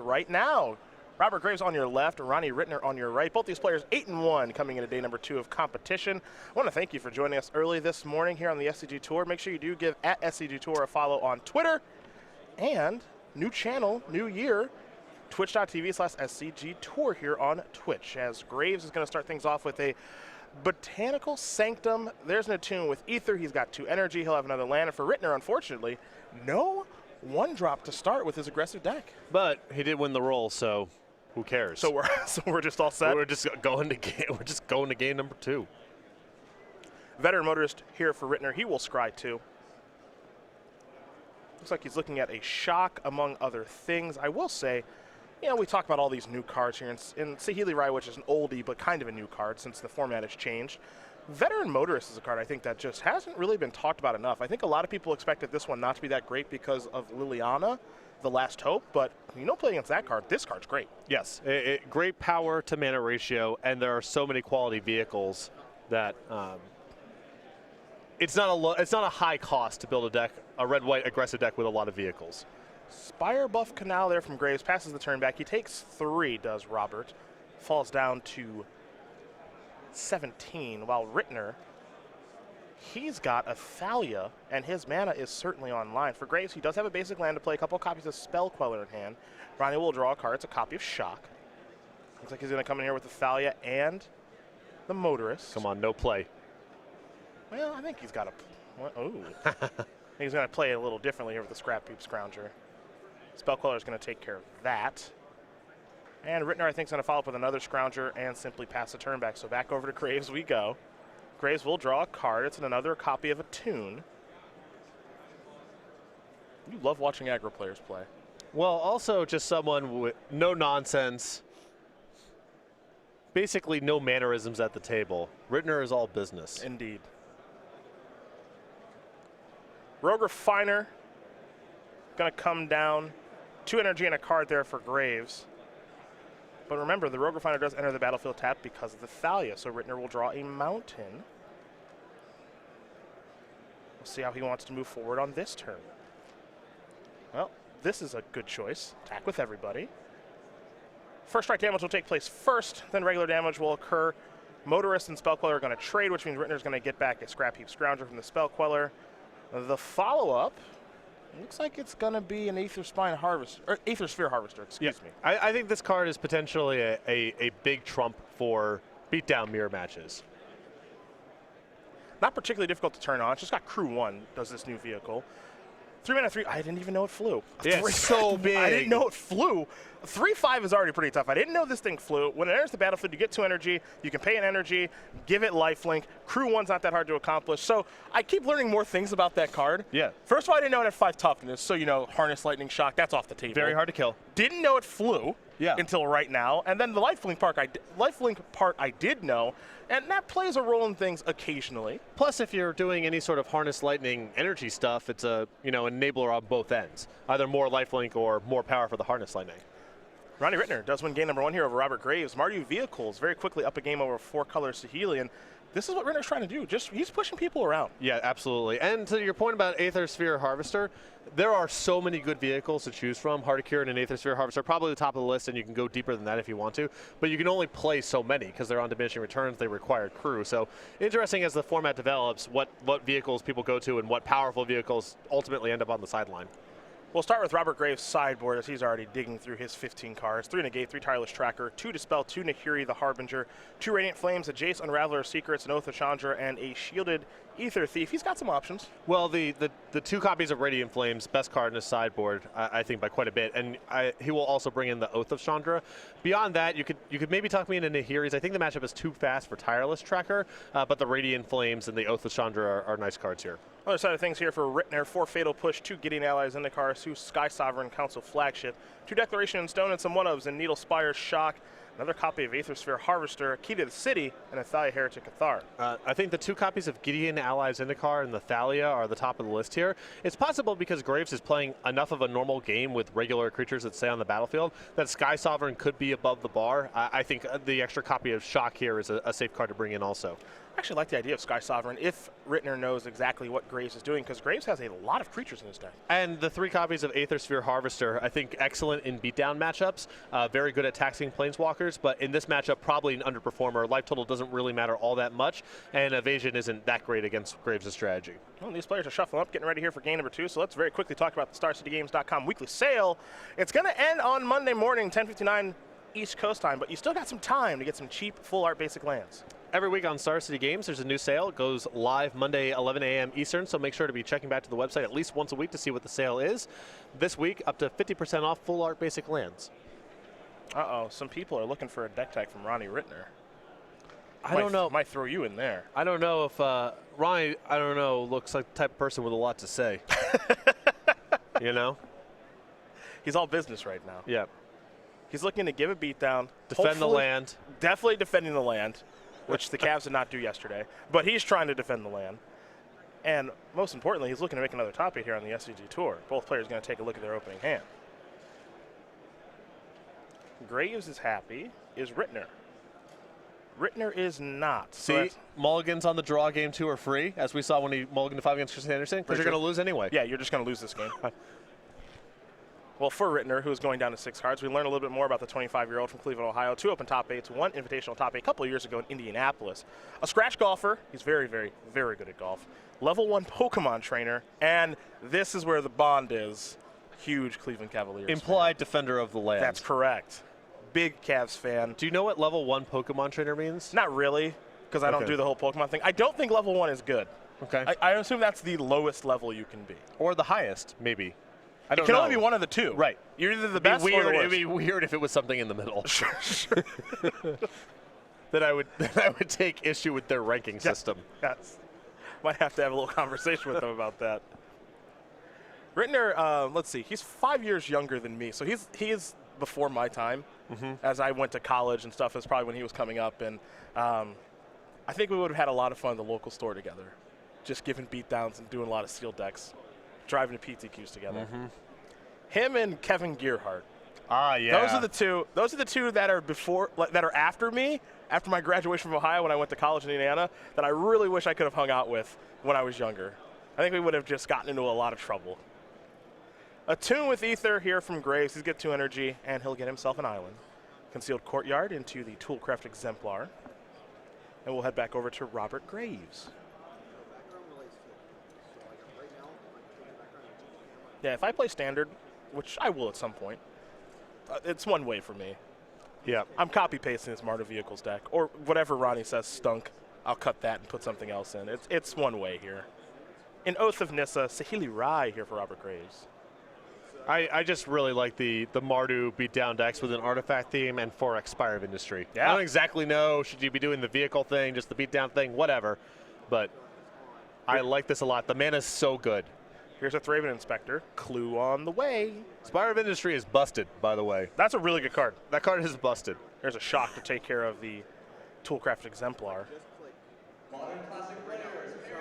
right now. Robert Graves on your left, Ronnie Ritner on your right. Both these players 8-1 coming into day number 2 of competition. I want to thank you for joining us early this morning here on the SCG Tour. Make sure you do give at SCG Tour a follow on Twitter. And new channel, new year, twitch.tv/SCG Tour here on Twitch. As Graves is going to start things off with a Botanical Sanctum. There's an attune with Ether. He's got 2 energy. He'll have another land. And for Ritner, unfortunately, no 1-drop to start with his aggressive deck. But he did win the roll, so who cares? So we're just all set. We're just going to game number 2. Veteran motorist here for Ritner. He will scry 2. Looks like he's looking at a shock among other things. I will say, you know, we talk about all these new cards here, and Saheeli Rai, which is an oldie but kind of a new card since the format has changed. Veteran Motorist is a card I think that just hasn't really been talked about enough. I think a lot of people expected this one not to be that great because of Liliana, the Last Hope, but you know, playing against that card, this card's great. Yes, great power to mana ratio, and there are so many quality vehicles that it's not a high cost to build a deck, a red-white aggressive deck with a lot of vehicles. Spire Buff Canal there from Graves, passes the turn back. He takes 3, does Robert. Falls down to 17, while Ritner, he's got a Thalia, and his mana is certainly online. For Graves, he does have a basic land to play, a couple copies of Spell Queller in hand. Ronnie will draw a card. It's a copy of Shock. Looks like he's going to come in here with the Thalia and the Motorist. Come on, no play. Well, I think he's got a... Ooh. I think he's going to play a little differently here with the Scrap Heap Scrounger. Spell Queller is going to take care of that. And Ritner, I think, is going to follow up with another Scrounger and simply pass the turn back. So back over to Graves we go. Graves will draw a card. It's another copy of Attune. You love watching aggro players play. Well, also just someone with no nonsense, basically no mannerisms at the table. Ritner is all business. Indeed. Rogue Refiner going to come down. 2 energy and a card there for Graves. But remember, the Rogue Refiner does enter the battlefield tapped because of the Thalia, so Ritner will draw a Mountain. We'll see how he wants to move forward on this turn. Well, this is a good choice. Attack with everybody. First strike damage will take place first, then regular damage will occur. Motorist and Spell Queller are going to trade, which means Ritner's going to get back a Scrap Heap Scrounger from the Spell Queller. The follow-up looks like it's going to be an Aether Sphere Harvester, excuse me. I think this card is potentially a big trump for beatdown mirror matches. Not particularly difficult to turn on. It's just got Crew 1, does this new vehicle. 3 mana 3, I didn't even know it flew. Yeah, it's so big. I didn't know it flew. 3/5 is already pretty tough. I didn't know this thing flew. When it enters the battlefield, you get 2 energy. You can pay an energy, give it lifelink. Crew 1's not that hard to accomplish. So I keep learning more things about that card. Yeah. First of all, I didn't know it had 5 toughness. So, you know, Harness, Lightning Shock, that's off the table. Very hard to kill. Didn't know it flew until right now. And then the lifelink part I did know. And that plays a role in things occasionally. Plus, if you're doing any sort of Harness Lightning energy stuff, it's a enabler on both ends. Either more lifelink or more power for the Harness Lightning. Ronnie Ritner does win game number 1 here over Robert Graves. Mardu Vehicles very quickly up a game over 4-color Saheeli, and this is what Ritner's trying to do. He's pushing people around. Yeah, absolutely. And to your point about Aether Sphere Harvester, there are so many good vehicles to choose from. Heartacurin and Aether Sphere Harvester are probably the top of the list, and you can go deeper than that if you want to. But you can only play so many because they're on diminishing returns. They require crew. So interesting as the format develops, what vehicles people go to and what powerful vehicles ultimately end up on the sideline. We'll start with Robert Graves' sideboard as he's already digging through his 15 cards. 3 Negate, 3 Tireless Tracker, 2 Dispel, 2 Nahiri the Harbinger, 2 Radiant Flames, a Jace Unraveler of Secrets, an Oath of Chandra, and a Shielded Ether Thief. He's got some options. Well, the 2 copies of Radiant Flames, best card in his sideboard, I think by quite a bit, and he will also bring in the Oath of Chandra. Beyond that, you could maybe talk me into Nahiri's. I think the matchup is too fast for Tireless Tracker, but the Radiant Flames and the Oath of Chandra are nice cards here. Other side of things here for Ritner, 4 Fatal Push, 2 Gideon Allies in the car, 2 Sky Sovereign Council Flagship, 2 Declaration in Stone, and some 1-ofs in Needle Spire, Shock, another copy of Aether Sphere Harvester, Key to the City, and a Thalia Heretic Cathar. I think the 2 copies of Gideon Allies Zendikar and the Thalia are the top of the list here. It's possible because Graves is playing enough of a normal game with regular creatures that stay on the battlefield that Sky Sovereign could be above the bar. I think the extra copy of Shock here is a safe card to bring in also. I actually like the idea of Sky Sovereign if Ritner knows exactly what Graves is doing, because Graves has a lot of creatures in his deck. And the 3 copies of Aether Sphere Harvester, I think excellent in beatdown matchups, very good at taxing planeswalkers, but in this matchup, probably an underperformer. Life total doesn't really matter all that much, and evasion isn't that great against Graves' strategy. Well, these players are shuffling up, getting ready here for game number 2, so let's very quickly talk about the StarCityGames.com weekly sale. It's going to end on Monday morning, 10:59 East Coast time, but you still got some time to get some cheap full art basic lands. Every week on Star City Games, there's a new sale. It goes live Monday, 11 a.m. Eastern, so make sure to be checking back to the website at least once a week to see what the sale is. This week, up to 50% off full art basic lands. Uh-oh, some people are looking for a deck tag from Ronnie Ritner. I don't know. Might throw you in there. I don't know if Ronnie, I don't know, looks like the type of person with a lot to say. You know? He's all business right now. Yeah. He's looking to give a beatdown. Defend the land. Definitely defending the land, which the Cavs did not do yesterday. But he's trying to defend the land. And most importantly, he's looking to make another top 8 here on the SCG Tour. Both players are going to take a look at their opening hand. Graves is happy. Is Ritner? Ritner is not. See, mulligans on the draw game 2 are free, as we saw when he mulliganed to 5 against Chris Anderson, because you're going to lose anyway. Yeah, you're just going to lose this game. Well, for Ritner, who's going down to 6 cards, we learned a little bit more about the 25-year-old from Cleveland, Ohio. 2 open top 8s, 1 invitational top 8 a couple of years ago in Indianapolis. A scratch golfer. He's very, very, very good at golf. Level 1 Pokemon trainer. And this is where the bond is. Huge Cleveland Cavaliers Implied fan. defender of the land. That's correct. Big Cavs fan. Do you know what level 1 Pokemon trainer means? Not really, because I don't do the whole Pokemon thing. I don't think level 1 is good. Okay. I assume that's the lowest level you can be. Or the highest, maybe. I don't It can know. only be one of the two. Right. You're either the best or the worst. It'd be weird if it was something in the middle. Sure. that I would take issue with their ranking system. Yes. Might have to have a little conversation with them about that. Ritner, let's see, he's 5 years younger than me, so he is before my time. As I went to college and stuff, is probably when he was coming up, and I think we would have had a lot of fun at the local store together, just giving beatdowns and doing a lot of sealed decks, driving to PTQs together. Him and Kevin Gearhart. Ah, yeah. Those are the two. Those are the two that are that are after me, after my graduation from Ohio when I went to college in Indiana, that I really wish I could have hung out with when I was younger. I think we would have just gotten into a lot of trouble. A tune with Ether here from Graves. He's got 2 energy, and he'll get himself an island. Concealed Courtyard into the Toolcraft Exemplar. And we'll head back over to Robert Graves. Yeah, if I play Standard, which I will at some point, it's one way for me. Yeah. I'm copy-pasting this Marta Vehicles deck, or whatever Ronnie says stunk. I'll cut that and put something else in. It's one way here. In Oath of Nissa, Saheeli Rai here for Robert Graves. I just really like the Mardu beatdown decks with an artifact theme and 4x Spire of Industry. Yeah. I don't exactly know, should you be doing the vehicle thing, just the beatdown thing, whatever. But I like this a lot. The mana's so good. Here's a Thraben Inspector. Clue on the way. Spire of Industry is busted, by the way. That's a really good card. That card is busted. There's a shock to take care of the Toolcraft Exemplar.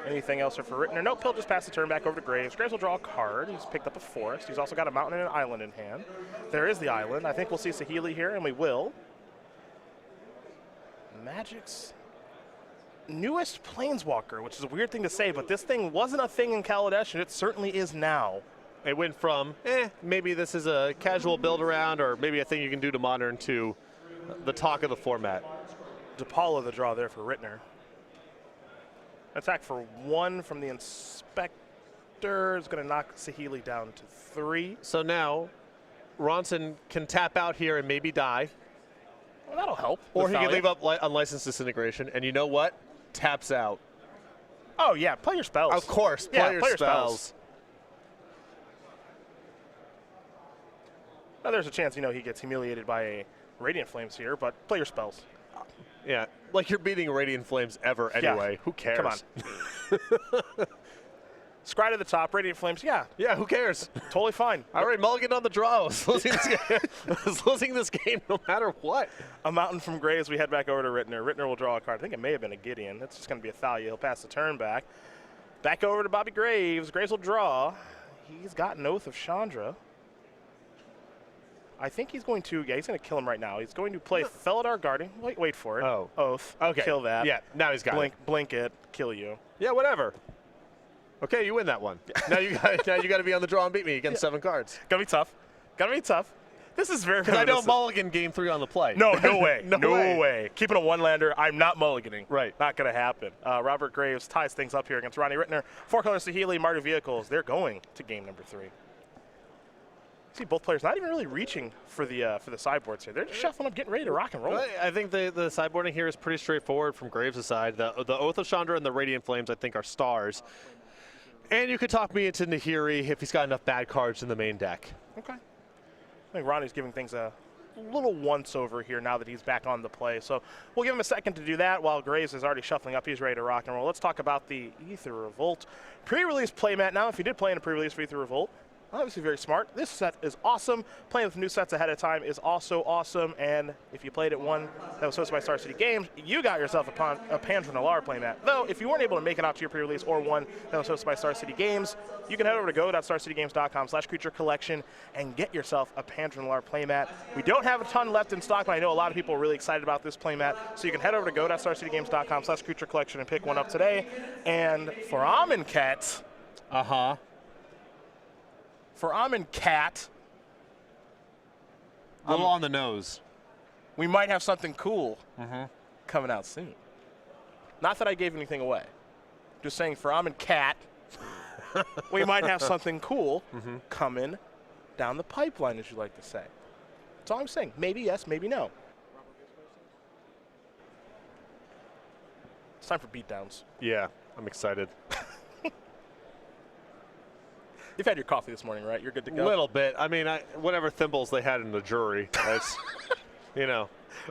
Anything else for Ritner? Nope, he'll just pass the turn back over to Graves. Graves will draw a card. He's picked up a forest. He's also got a mountain and an island in hand. There is the island. I think we'll see Saheeli here, and we will. Magic's newest Planeswalker, which is a weird thing to say, but this thing wasn't a thing in Kaladesh, and it certainly is now. It went from, maybe this is a casual build around, or maybe a thing you can do to Modern, to the talk of the format. DePaula the draw there for Ritner. Attack for 1 from the Inspector is going to knock Saheeli down to 3. So now, Ronson can tap out here and maybe die. Well, that'll help. Or he can leave up Unlicensed Disintegration, and you know what? Taps out. Oh, yeah, play your spells. Of course, play your spells. Now, there's a chance, he gets humiliated by a Radiant Flames here, but play your spells. Yeah, like you're beating Radiant Flames ever anyway. Yeah. Who cares? Come on. Scry to the top, Radiant Flames, yeah. Yeah, who cares? Totally fine. I already mulliganed on the draw. I was losing this game no matter what. A mountain from Graves, we head back over to Ritner. Ritner will draw a card. I think it may have been a Gideon. That's just going to be a Thalia. He'll pass the turn back. Back over to Bobby Graves. Graves will draw. He's got an Oath of Chandra. I think he's going to, he's going to kill him right now. He's going to play Felidar Guardian. Wait for it. Oh. Oath. Okay. Kill that. Yeah, now he's got it. Blink it. Kill you. Yeah, whatever. Okay, you win that one. now you got to be on the draw and beat me against 7 cards. Gotta be tough. Gotta be tough. This is very. Because I don't mulligan game 3 on the play. No way. no way. Keeping a one-lander, I'm not mulliganing. Right. Not going to happen. Robert Graves ties things up here against Ronnie Ritner. 4 colors to Healy, Mardu Vehicles. They're going to game number 3. See both players not even really reaching for the sideboards here. They're just shuffling up, getting ready to rock and roll. I think the sideboarding here is pretty straightforward from Graves' side. The Oath of Chandra and the Radiant Flames, I think, are stars. And you could talk me into Nahiri if he's got enough bad cards in the main deck. Okay. I think Ronnie's giving things a little once-over here now that he's back on the play. So we'll give him a second to do that while Graves is already shuffling up. He's ready to rock and roll. Let's talk about the Aether Revolt pre-release playmat. Now, if you did play in a pre-release for Aether Revolt, obviously very smart. This set is awesome. Playing with new sets ahead of time is also awesome. And if you played at one that was hosted by Star City Games, you got yourself a Pandra Nalar playmat. Though, if you weren't able to make it out to your pre-release or one that was hosted by Star City Games, you can head over to go.starcitygames.com/creaturecollection and get yourself a Pandra Nalar playmat. We don't have a ton left in stock, but I know a lot of people are really excited about this playmat. So you can head over to go.starcitygames.com/creaturecollection and pick one up today. And for Amonkhet, for Amonkhet, A little on the nose. we might have something cool coming out soon. Not that I gave anything away. Just saying for Amonkhet, we might have something cool coming down the pipeline, as you like to say. That's all I'm saying. Maybe yes, maybe no. It's time for beatdowns. Yeah, I'm excited. You've had your coffee this morning, right? You're good to go? A little bit. I mean, whatever thimbles they had in the jury. It's,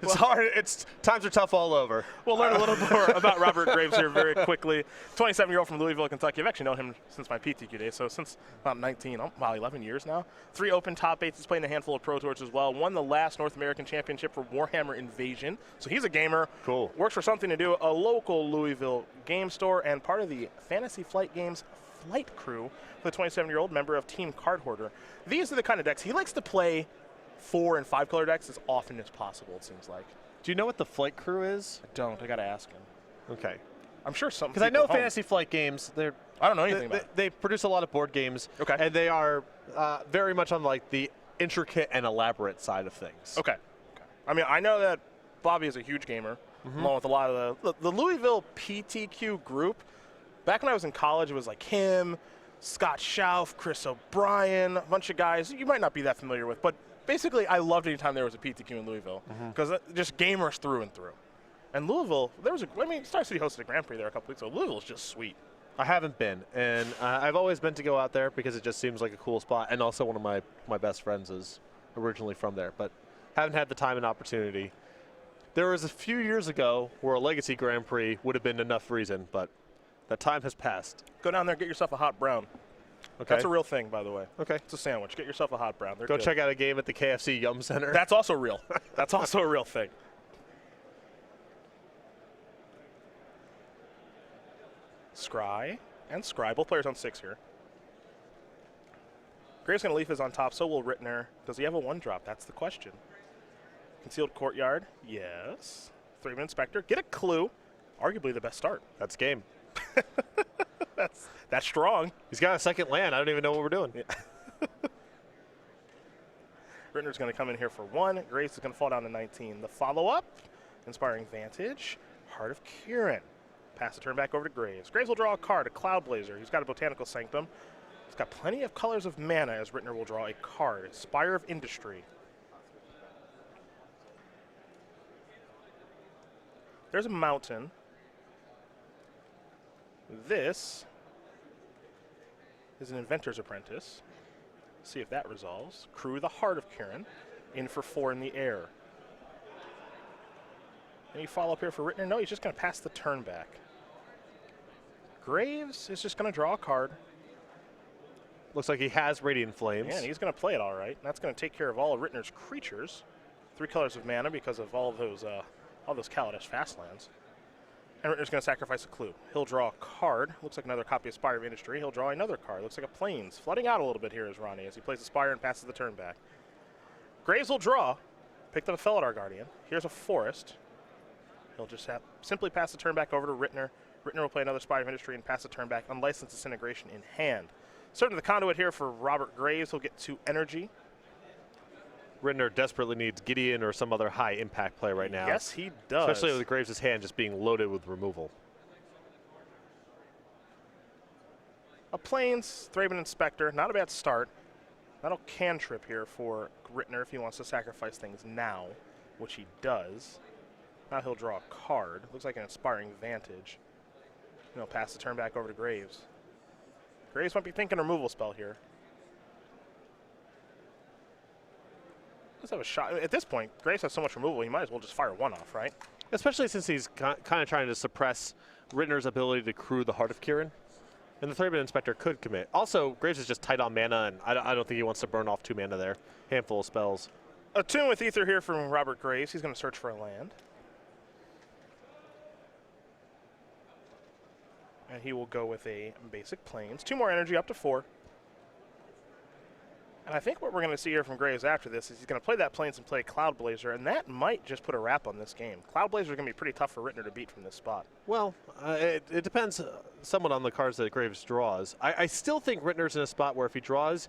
it's hard. Times are tough all over. We'll learn a little more about Robert Graves here very quickly. 27-year-old from Louisville, Kentucky. I've actually known him since my PTQ days, so since about 11 years now. 3 open top 8s. He's played in a handful of Pro Tours as well. Won the last North American Championship for Warhammer Invasion. So he's a gamer. Cool. Works for Something to Do, a local Louisville game store, and part of the Fantasy Flight Games flight crew for the 27-year-old member of Team Card Hoarder. These are the kind of decks he likes to play 4 and 5 color decks as often as possible, it seems like. Do you know what the flight crew is? I don't. I got to ask him. Okay. I'm sure some. Because I know Fantasy Flight Games, I don't know anything about it. They produce a lot of board games. Okay. And they are very much on like the intricate and elaborate side of things. Okay. I mean, I know that Bobby is a huge gamer, along with a lot of the Louisville PTQ group. Back when I was in college, it was like him, Scott Schauf, Chris O'Brien, a bunch of guys you might not be that familiar with. But basically, I loved any time there was a PTQ in Louisville because just gamers through and through. And Louisville, Star City hosted a Grand Prix there a couple weeks ago. Louisville's just sweet. I haven't been, and I've always meant to go out there because it just seems like a cool spot. And also one of my best friends is originally from there, but haven't had the time and opportunity. There was a few years ago where a Legacy Grand Prix would have been enough reason, but that time has passed. Go down there, get yourself a hot brown. Okay. That's a real thing, by the way. Okay. It's a sandwich. Get yourself a hot brown. They're Go good. check out a game at the KFC Yum Center. That's also real. That's also a real thing. Scry and Scry, both players on 6 here. Graves going to leave his on top, so will Ritner. Does he have a 1-drop? That's the question. Concealed Courtyard, yes. 3-man Inspector, get a clue. Arguably the best start. That's game. That's strong. He's got a second land. I don't even know what we're doing. Yeah. Ritner's going to come in here for 1. Graves is going to fall down to 19. The follow-up, Inspiring Vantage, Heart of Kirin. Pass the turn back over to Graves. Graves will draw a card, a Cloud Blazer. He's got a Botanical Sanctum. He's got plenty of colors of mana as Ritner will draw a card. Spire of Industry. There's a mountain. This is an Inventor's Apprentice. See if that resolves. Crew the Heart of Kirin. In for 4 in the air. Any follow-up here for Ritner? No, he's just going to pass the turn back. Graves is just going to draw a card. Looks like he has Radiant Flames. Yeah, and he's going to play it all right. That's going to take care of all of Ritner's creatures. 3 colors of mana because of all those Kaladesh Fastlands. And Ritner's going to sacrifice a clue. He'll draw a card. Looks like another copy of Spire of Industry. He'll draw another card. Looks like a Plains. Flooding out a little bit here is Ronnie as he plays the Spire and passes the turn back. Graves will draw. Picked up a Felidar Guardian. Here's a Forest. He'll just simply pass the turn back over to Ritner. Ritner will play another Spire of Industry and pass the turn back, Unlicensed Disintegration in hand. Starting the Conduit here for Robert Graves. He'll get 2 energy. Ritner desperately needs Gideon or some other high-impact play right now. Yes, he does. Especially with Graves' hand just being loaded with removal. A Plains, Thraben Inspector, not a bad start. That'll cantrip here for Ritner if he wants to sacrifice things now, which he does. Now he'll draw a card. Looks like an Inspiring Vantage. And he'll pass the turn back over to Graves. Graves might be thinking removal spell here. Let's have a shot. At this point, Graves has so much removal, he might as well just fire 1 off, right? Especially since he's kind of trying to suppress Ritner's ability to crew the Heart of Kirin. And the Thraben Inspector could commit. Also, Graves is just tight on mana, and I don't think he wants to burn off 2 mana there. Handful of spells. Attune with Ether here from Robert Graves. He's going to search for a land. And he will go with a basic Plains. 2 more energy, up to 4. And I think what we're going to see here from Graves after this is he's going to play that Plains and play Cloud Blazer, and that might just put a wrap on this game. Cloud Blazer is going to be pretty tough for Ritner to beat from this spot. Well, it depends somewhat on the cards that Graves draws. I still think Ritner's in a spot where if he draws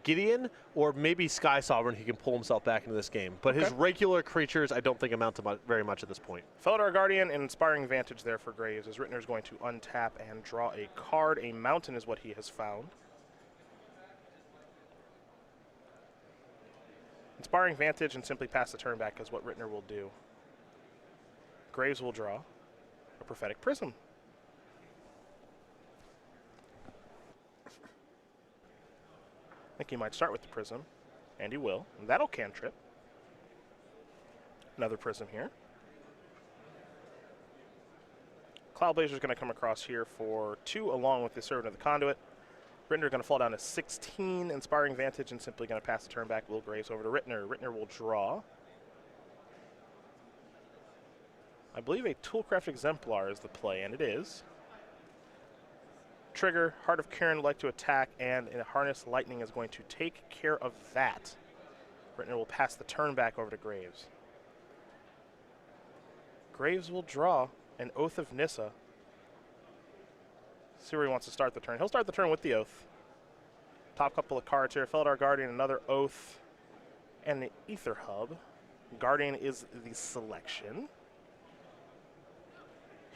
Gideon or maybe Sky Sovereign, he can pull himself back into this game. But his regular creatures, I don't think amount to very much at this point. Felidar Guardian and Inspiring Vantage there for Graves, as Ritner is going to untap and draw a card. A mountain is what he has found. Inspiring Vantage and simply pass the turn back is what Ritner will do. Graves will draw a Prophetic Prism. I think he might start with the Prism, and he will. And that'll cantrip. Another Prism here. Cloud Blazer is going to come across here for 2 along with the Servant of the Conduit. Ritner going to fall down to 16, Inspiring Vantage, and simply going to pass the turn back. Will Graves over to Ritner. Ritner will draw. I believe a Toolcraft Exemplar is the play, and it is. Trigger, Heart of Kirin like to attack, and a Harness Lightning is going to take care of that. Ritner will pass the turn back over to Graves. Graves will draw an Oath of Nissa. See where he wants to start the turn. He'll start the turn with the Oath. Top couple of cards here. Felidar Guardian, another Oath, and the Ether Hub. Guardian is the selection.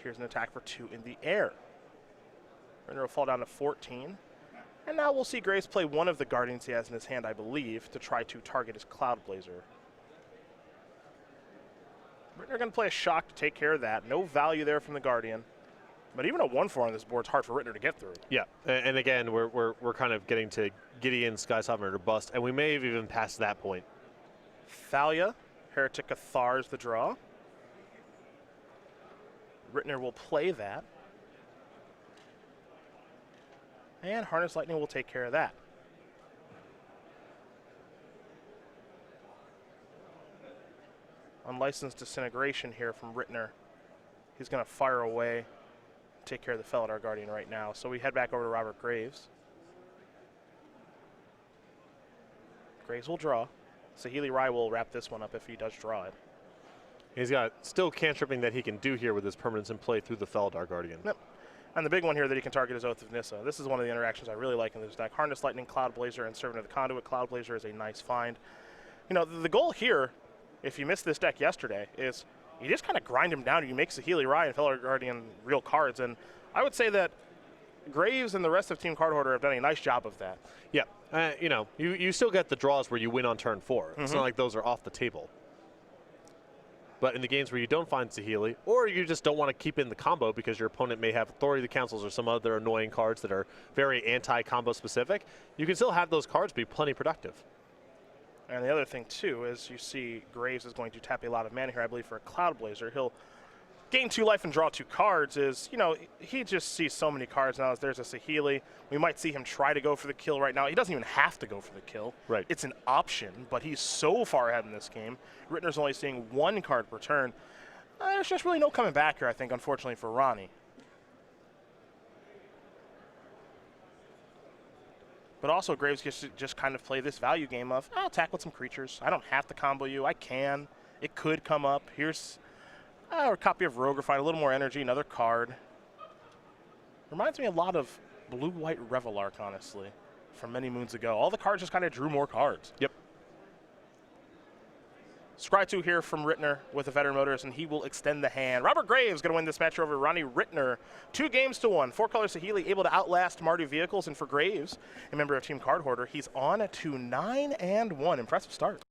Here's an attack for 2 in the air. Ritner will fall down to 14. And now we'll see Graves play one of the Guardians he has in his hand, I believe, to try to target his Cloud Blazer. Ritner going to play a Shock to take care of that. No value there from the Guardian. But even a 1/4 on this board is hard for Ritner to get through. Yeah, and again, we're kind of getting to Gideon, Sky Sovereign, or bust, and we may have even passed that point. Thalia, Heretic Cathar's the draw. Ritner will play that. And Harness Lightning will take care of that. Unlicensed Disintegration here from Ritner. He's going to fire away. Take care of the Felidar Guardian right now. So we head back over to Robert Graves. Graves will draw. Saheeli Rai will wrap this one up if he does draw it. He's got still cantripping that he can do here with his permanents in play through the Felidar Guardian. Yep. And the big one here that he can target is Oath of Nissa. This is one of the interactions I really like in this deck. Harness Lightning, Cloud Blazer, and Servant of the Conduit. Cloud Blazer is a nice find. You know, the goal here, if you missed this deck yesterday, is you just kind of grind him down. You make Saheeli Rai and Felidar Guardian real cards. And I would say that Graves and the rest of Team Card Hoarder have done a nice job of that. Yeah. You know, you still get the draws where you win on turn 4. It's not like those are off the table. But in the games where you don't find Saheeli, or you just don't want to keep in the combo because your opponent may have Authority of the Councils or some other annoying cards that are very anti-combo specific, you can still have those cards be plenty productive. And the other thing, too, is you see Graves is going to tap a lot of mana here, I believe, for a Cloud Blazer. He'll gain 2 life and draw 2 cards. You know, he just sees so many cards now. As there's a Saheeli. We might see him try to go for the kill right now. He doesn't even have to go for the kill. Right. It's an option, but he's so far ahead in this game. Ritner's only seeing 1 card per turn. There's just really no coming back here, I think, unfortunately, for Ronnie. But also Graves gets to just kind of play this value game of, I'll attack with some creatures. I don't have to combo you. I can. It could come up. Here's a copy of Rogue Refine, a little more energy, another card. Reminds me a lot of Blue-White Revelark, honestly, from many moons ago. All the cards just kind of drew more cards. Yep. Scry 2 here from Ritner with the Veteran Motors, and he will extend the hand. Robert Graves going to win this match over Ronnie Ritner. 2-1. 4 colors to Healy, able to outlast Mardu Vehicles. And for Graves, a member of Team Card Hoarder, he's on to 9-1. Impressive start.